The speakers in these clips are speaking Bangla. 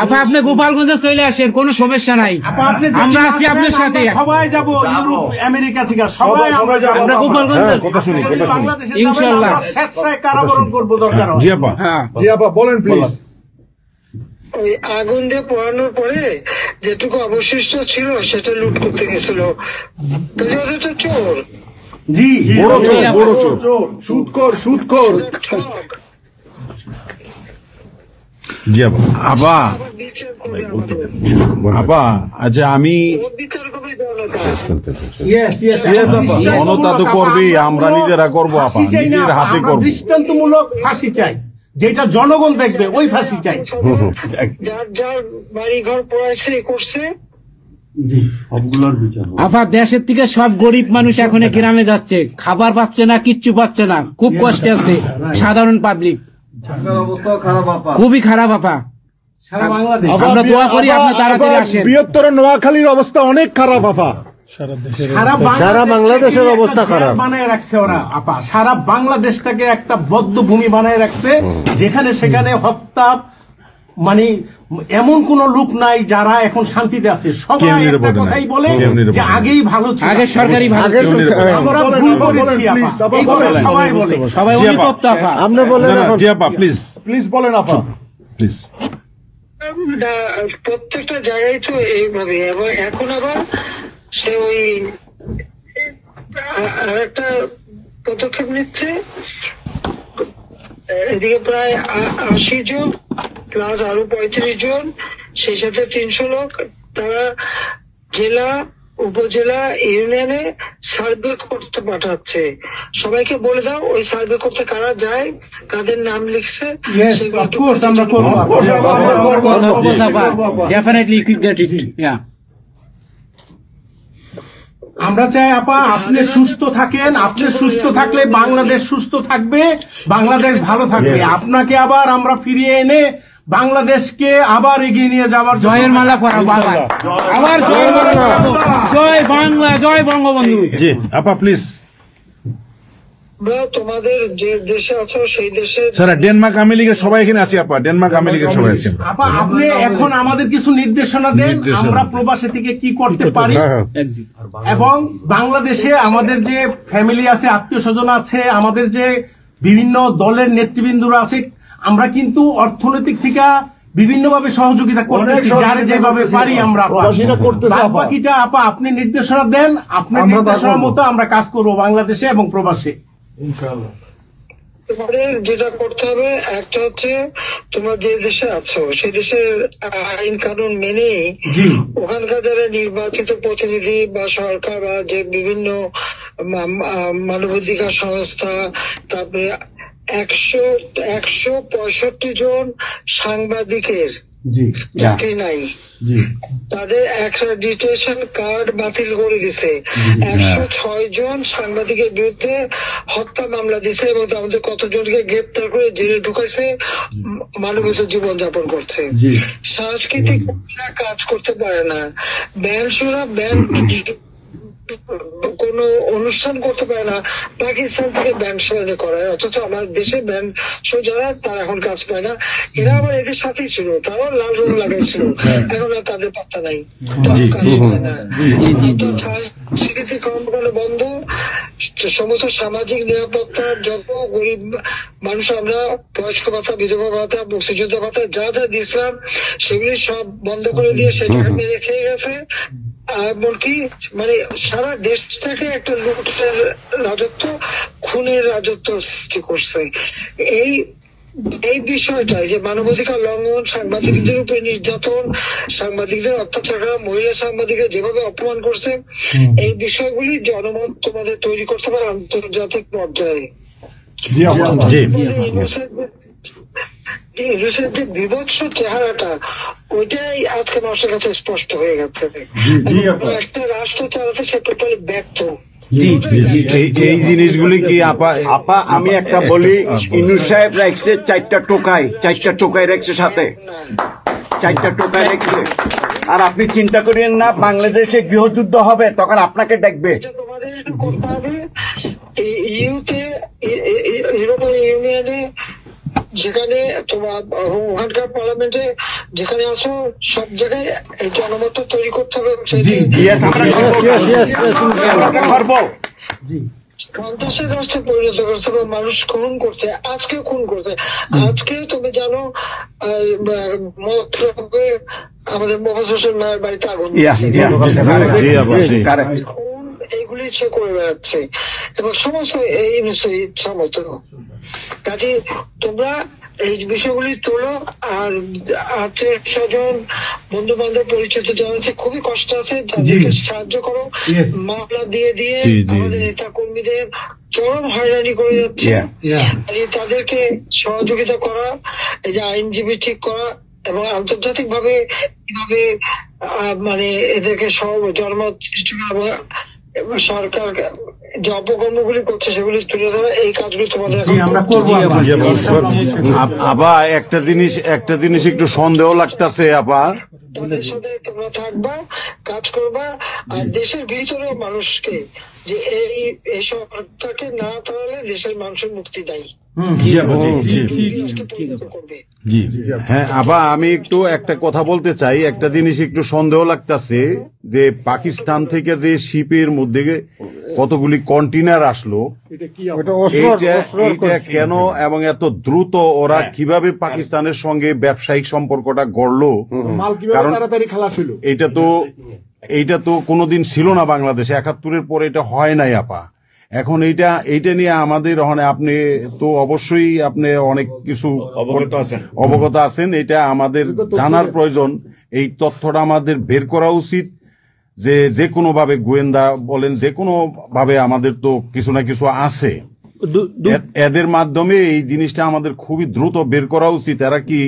আপা আপনি গোপালগঞ্জে চলে আসেন, কোনো সমস্যা নাই, আমরা আছি আপনার সাথে। সবাই যাবো ইউরোপ আমেরিকা থেকে, সবাই আমরা গোপালগঞ্জে কথা শুনি ইনশাআল্লাহ স্বেচ্ছায় কারাবরণ করবো দরকার হয়। জি আপা, হ্যাঁ জি আপা বলেন প্লিজ। ওই আগুন দিয়ে পোড়ানোর পরে যেটুকু অবশিষ্ট ছিল সেটা লুট করতে গেছিল, ওটা চোর। জি বড় চোর, বড় চোর, সুদখোর, সুদখোর। জি আপা। আপা, আবার বিচার করবে আমাদের। আপা আচ্ছা আমি ওর বিচার করবে জনতা। জনতা তো করবেই, আমরা নিজেরা করবো আপা, ফাঁসি চাই না, নিজের হাতে আমরা করবো। দৃষ্টান্তমূলক ফাঁসি চাই, যেটা জনগণ দেখবে ওই ফাঁসি চাই। যার যার বাড়ি ঘর পড়াইছে করছে, আপা দেশের থেকে সব গরিব মানুষ এখন গ্রামে যাচ্ছে, খাবার পাচ্ছে না, কিচ্ছু পাচ্ছে না, খুব কষ্টে আছে সাধারণ পাবলিক, খুবই খারাপ আপা। আমরা দোয়া করি আপনি তাড়াতাড়ি আসেন। বৃহত্তর নোয়াখালীর অবস্থা অনেক খারাপ আপা। সারা বাংলাদেশের অবস্থা খারাপ বানায় রাখছে ওরা আপা, সারা বাংলাদেশটাকে একটা বদ্ধ ভূমি বানায় রাখছে, যেখানে সেখানে হত্যা, মানে এমন কোন লোক নাই যারা এখন শান্তিতে আছে। সবাই একটা কথাই বলে যে আগেই ভালো ছিল, আগে সরকারি ভালো ছিল। আমরা ভুল করেছি আপা, এই কথা সবাই বলে। সবাই অনুতপ্ত আপা। আপনি বলেন জি আপা, প্লিজ প্লিজ বলেন আপা প্লিজ। প্রত্যেকটা জায়গায় তো এইভাবে। এবং এখন আবার সে ওই আরেকটা পদক্ষেপ নিচ্ছে, এদিকে প্রায় 80 জন প্লাস আরো 35 জন, সেই সাথে 300 লোক, তারা জেলা উপজেলা ইউনিয়নে সার্ভে করতে পাঠাচ্ছে। সবাইকে বলে দাও ওই সার্ভে করতে কারা যায়, কাদের নাম লিখছে, আমরা করবো। Definitely you could get it. Yeah. আমরা চাই আপা আপনি সুস্থ থাকেন, আপনি সুস্থ থাকলে বাংলাদেশ সুস্থ থাকবে, বাংলাদেশ ভালো থাকবে। আপনাকে আবার আমরা ফিরিয়ে এনে বাংলাদেশকে আবার এগিয়ে নিয়ে যাওয়ার জয়ের মালা পরাবো আবার, আবার জয়ের মালা পরাবো। জয় বাংলা, জয় বঙ্গবন্ধু। জি আপা প্লিজ। আমরা তোমাদের যে দেশে আছো সেই দেশে স্যার ডেনমার্ক আমেরিকার সবাই এখানে আছি আপা, ডেনমার্ক আমেরিকার সবাই আছি। আপা আপনি এখন আমাদের কিছু নির্দেশনা দেন, আমরা প্রবাসী থেকে কি করতে পারি, এবং বাংলাদেশে আমাদের যে ফ্যামিলি আছে, আত্মীয় স্বজন আছে, আমাদের যে বিভিন্ন দলের নেতৃবৃন্দরা আছে, আমরা কিন্তু অর্থনৈতিক থেকে বিভিন্নভাবে সহযোগিতা করতেছি, যার যেভাবে পারি আমরা। বাকিটা আপা আপনি নির্দেশনা দেন, আপনার নির্দেশনার মতো আমরা কাজ করবো বাংলাদেশে এবং প্রবাসে। তোমাদের যেটা করতে হবে, একটা হচ্ছে তোমরা যে দেশে আছো সেই দেশের আইন কানুন মেনে ওখানকার যারা নির্বাচিত প্রতিনিধি বা সরকার বা যে বিভিন্ন মানবাধিকার সংস্থা, তারপরে 165 জন সাংবাদিকের চাকরি নাই, তাদের অ্যাক্রেডিটেশন কার্ড বাতিল করে দিছে। 106 জন সাংবাদিকের বিরুদ্ধে হত্যা মামলা দিছে এবং আমাদের কতজনকে গ্রেপ্তার করে জেলে ঢুকাইছে, মানবিত জীবন যাপন করছে। সাংস্কৃতিক কাজ করতে পারে না, ব্যান্ড শোনা ব্যান্ড কোন অনুষ্ঠান করতে পারে না, পাকিস্তান থেকে ব্যান্ড শো এনে করায়, অথচ আমাদের দেশে ব্যান্ড শো যারা তারা এখন কাজ পায় না। এরা আবার এদের সাথেই ছিল, তারাও লাল রং লাগাইছিল, এখন আর তাদের পাত্তা নাই, কাজ পায় না। স্বীকৃতি কর্মকাণ্ড বন্ধ, সমস্ত সামাজিক নিরাপত্তার যত গরিব মানুষ আমরা বয়স্ক ভাতা, বিধবা ভাতা, মুক্তিযোদ্ধা ভাতা যা যা দিয়েছিলাম সেগুলি সব বন্ধ করে দিয়ে সেটা মেরে খেয়ে গেছে। এমনকি মানে সারা দেশটাকে একটা লুটের রাজত্ব, খুনের রাজত্ব সৃষ্টি করছে। এই বিষয়টাই যে মানবাধিকার লঙ্ঘন, সাংবাদিকদের উপরে নির্যাতন, সাংবাদিকদের অত্যাচার করা, মহিলা সাংবাদিকরা যেভাবে অপমান করছে, এই বিষয়গুলি জনমত তোমাদের তৈরি করতে পারে আন্তর্জাতিক পর্যায়ে। ইংলিশের যে বিভৎস চেহারাটা, ওইটাই আজকে মানুষের কাছে স্পষ্ট হয়ে গেছে। একটা রাষ্ট্র চালাতে সে টোটালি ব্যর্থ। এই জিনিসগুলি কি আপা? আপা আমি একটা বলি, ইউনূস সাহেব রাখছে 4টা টোকাই রাখছে, সাথে 4টা টোকাই রাখছে। আর আপনি চিন্তা করেন না বাংলাদেশে গৃহযুদ্ধ হবে তখন আপনাকে দেখবে। তোমাদের করতে হবে ইউরোপিয়ান ইউনিয়নে যেখানে তোমার ওখানকার পার্লামেন্টে যেখানে আসো সব জায়গায় এই জনমতটা তৈরি করতে হবে। সন্ত্রাসের রাষ্ট্রে পরিণত করছে বা মানুষ খুন করছে, আজকেও খুন করছে। আজকেও তুমি জানো আমাদের মোহাম্মদ হোসেন মায়ের বাড়িতে আগুন, এইগুলি সে করে বেড়াচ্ছে এবং সমস্ত এই ইচ্ছা মতো। কাজে তোমরা এই বিষয়গুলি তোলো। আর আত্মীয় স্বজন বন্ধু বান্ধব পরিচিত যারা আছে খুবই কষ্ট আছে, তাদেরকে সাহায্য করো। মামলা দিয়ে দিয়ে আমাদের নেতা কর্মীদের চরম হয়রানি করে যাচ্ছে। তাদেরকে সহযোগিতা করা, এই যে আইনজীবী ঠিক করা এবং আন্তর্জাতিক ভাবে কিভাবে মানে এদেরকে সব জনমত সরকার যে অপকর্মগুলি করছে সেগুলি তুলে ধরা, এই কাজগুলি তোমাদের আমরা করবো। আপা একটা জিনিস একটু সন্দেহ লাগতেছে আপা, তাদের সাথে তোমরা থাকবা, কাজ করবা। আর দেশের ভিতরে মানুষকে যে এই সরকারকে না তাহলে দেশের মানুষের মুক্তি দেয়। হ্যাঁ আপা, আমি একটু একটা কথা বলতে চাই। একটা জিনিস একটু সন্দেহ লাগতেছে যে পাকিস্তান থেকে যে শিপের মধ্যে কতগুলি কন্টেনার আসলো, এইটা কেন এবং এত দ্রুত ওরা কিভাবে পাকিস্তানের সঙ্গে ব্যবসায়িক সম্পর্কটা গড়লো? কারণ এইটা তো কোনোদিন ছিল না বাংলাদেশে, ৭১-এর পরে এটা হয় নাই আপা। এখন এইটা নিয়ে আমাদের আপনি তো অবশ্যই আপনি অনেক কিছু অবগত আছেন, এটা আমাদের জানার প্রয়োজন। এই তথ্যটা আমাদের বের করা উচিত যে কোনো ভাবে, গোয়েন্দা বলেন, যে কোনো ভাবে আমাদের তো কিছু না কিছু আছে, এদের মাধ্যমে এই জিনিসটা আমাদের খুবই দ্রুত বের করা উচিত। এরা কি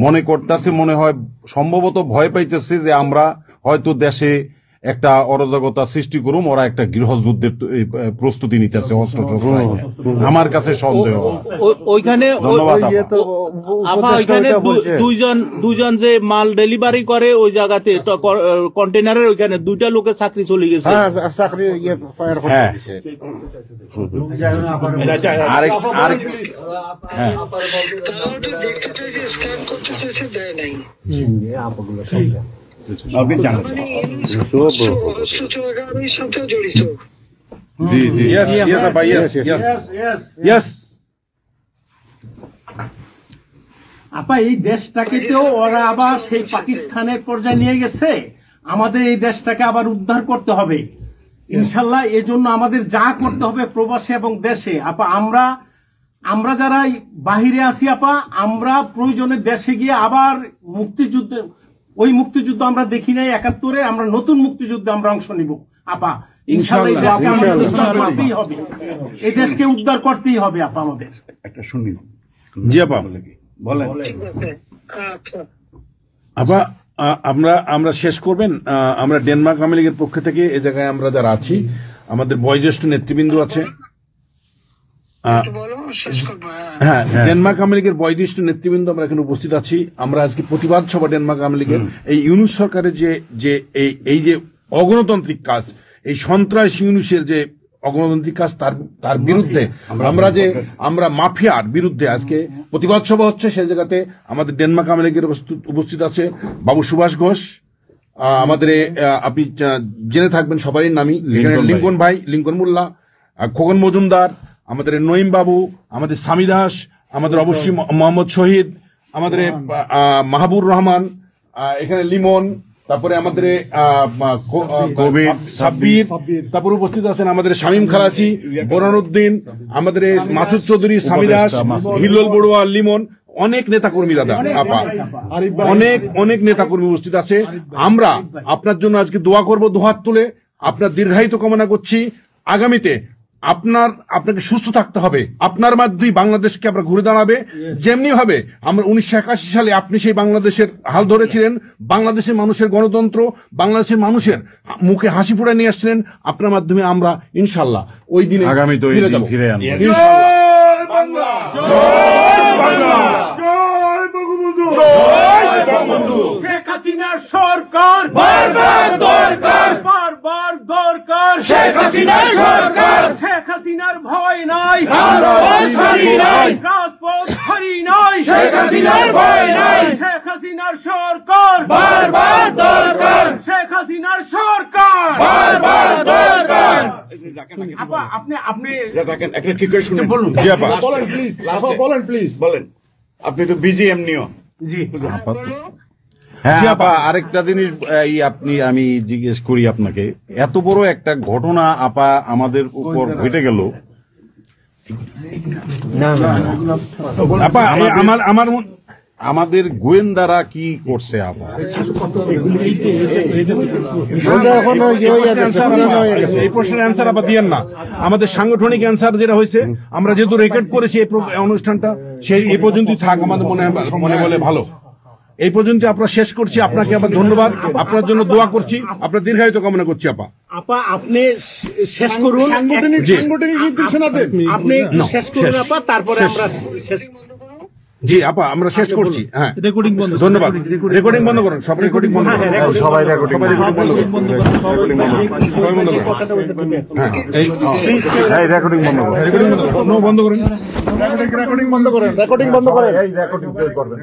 মনে করতেছে, মনে হয় সম্ভবত ভয় পাইতেছে যে আমরা হয়তো দেশে একটা অরাজকতা সৃষ্টি করুম, ওরা একটা গৃহযুদ্ধের প্রস্তুতি নিতেছে অস্ত্র। আমার কাছে সন্দেহ। ওইখানে দুইজন যে মাল ডেলিভারি করে ওই জায়গাতে কন্টেনারের ওইখানে 2টা লোকের চাকরি চলে গেছে। দেখতে চাইছে, স্ক্যান করতে চাইছে, দেয় নাই। সাথে জড়িত। আপা এই দেশটাকে তো ওরা আবার সেই পাকিস্তানের পর্যায়ে নিয়ে গেছে, আমাদের এই দেশটাকে আবার উদ্ধার করতে হবে ইনশাল্লাহ। এজন্য আমাদের যা করতে হবে প্রবাসী এবং দেশে, আপা আমরা যারা বাহিরে আছি আপা, আমরা প্রয়োজনে দেশে গিয়ে আবার মুক্তিযুদ্ধে, ওই মুক্তিযুদ্ধ আমরা দেখি নাই ৭১-এ, আমরা নতুন মুক্তিযুদ্ধে আমরা অংশ নিব আপা ইনশাল্লাহ। এই দেশকে আমাদের উদ্ধার করতেই হবে, এই দেশকে উদ্ধার করতেই হবে আপা আমাদের। একটা শুনি। জি আপা বলেন। আপা আমরা শেষ করবেন। আমরা ডেনমার্ক আওয়ামী লীগের পক্ষ থেকে এই জায়গায় আমরা যারা আছি, আমাদের বয়োজ্যেষ্ঠ নেতৃবৃন্দ আছে। হ্যাঁ, ডেনমার্ক আওয়ামী লীগের বয়োজ্যেষ্ঠ নেতৃবৃন্দ আমরা এখানে উপস্থিত আছি। আমরা আজকে প্রতিবাদ সভা ডেনমার্ক আওয়ামী লীগের এই ইউনুস সরকারের যে এই যে অগণতান্ত্রিক কাজ, এই সন্ত্রাসী ইউনুসের যে অগণতান্ত্রিক কাজ, তার বিরুদ্ধে আমরা মাফিয়ার বিরুদ্ধে আজকে প্রতিবাদ সভা হচ্ছে। সেই জায়গাতে আমাদের ডেনমার্ক আওয়ামী লীগের উপস্থিত আছে বাবু সুভাষ ঘোষ, আমাদের আপনি জেনে থাকবেন সবারই নামই, লিঙ্কন মোল্লা, খোকন মজুমদার, আমাদের নঈম বাবু, আমাদের সামি দাস, আমাদের অবশ্যই মোহাম্মদ শহীদ, আমাদের মাহবুর রহমান, এখানে লিমন, তারপরে আমাদের সাব্বির, তারপরে উপস্থিত আছেন আমাদের শামীম খালাসি, বোরানুদ্দিন, আমাদের মাসুদ চৌধুরী, সামি দাস, হিল্লোল বড়ুয়া, লিমন, অনেক নেতাকর্মী দাদা আপা, অনেক নেতাকর্মী উপস্থিত আছে। আমরা আপনার জন্য আজকে দোয়া করব, দুহাত তুলে আপনার দীর্ঘায়িত কামনা করছি। আগামীতে আপনাকে সুস্থ থাকতে হবে, আপনার মাধ্যমেই বাংলাদেশকে আমরা ঘুরে দাঁড়াবে। যেমনি ভাবে আমরা 1981 সালে আপনি সেই বাংলাদেশের হাল ধরেছিলেন, বাংলাদেশের মানুষের গণতন্ত্র, বাংলাদেশের মানুষের মুখে হাসি ফুটে নিয়ে আসছিলেন, আপনার মাধ্যমে আমরা ইনশাল্লাহ ওই দিনে আগামীতে ফিরে আনবো। শেখ হাসিনার সরকার বারবার দরকার, শেখ হাসিনার সরকার, শেখ হাসিনার ভয় নাই, রাজপথ ছাড়ি নাই, রাজপথ ছাড়ি নাই, শেখ হাসিনার ভয় নাই, শেখ হাসিনার সরকার বারবার দরকার, শেখ হাসিনার সরকার বারবার দরকার। আপা আপনি দেখেন একটা ঠিক করে শুনুন, বলুন। জি আপা। বলেন প্লিজ, বলেন প্লিজ, বলেন। আপনি তো বিজি এমনিও। জি হ্যাঁ আপা, আরেকটা জিনিস আমি জিজ্ঞেস করি আপনাকে, এত বড় একটা ঘটনা আপা আমাদের উপর ঘটে গেল, আপা আমার আমাদের গোয়েন্দারা কি করছে আপা? এই প্রশ্নের অ্যান্সার আবার দিয়েন না। আমাদের সাংগঠনিক অ্যান্সার যেটা হয়েছে, আমরা যেহেতু রেকর্ড করেছি এই অনুষ্ঠানটা, সেই এই পর্যন্তই থাক, আমাদের মনে বলে ভালো। এই পর্যন্ত আপনারা শেষ করছি। আপনাকে আবার ধন্যবাদ, আপনার জন্য দোয়া করছি, আপনার দীর্ঘায়িত কামনা করছি আপা। আপা আপনি শেষ করুন, সাংগঠনিক নির্দেশনা দেন, আপনি শেষ করুন আপা, তারপরে আমরা শেষ। জি আপা, আমরা শেষ করছি। হ্যাঁ, রেকর্ডিং বন্ধ। ধন্যবাদ। রেকর্ডিং বন্ধ করুন, সব রেকর্ডিং বন্ধ করুন, সবাই রেকর্ডিং বন্ধ করুন, সবাই বন্ধ করুন। হ্যাঁ, এই রেকর্ডিং বন্ধ করুন, রেকর্ডিং বন্ধ করেন, রেকর্ডিং বন্ধ করেন, রেকর্ডিং বন্ধ করেন।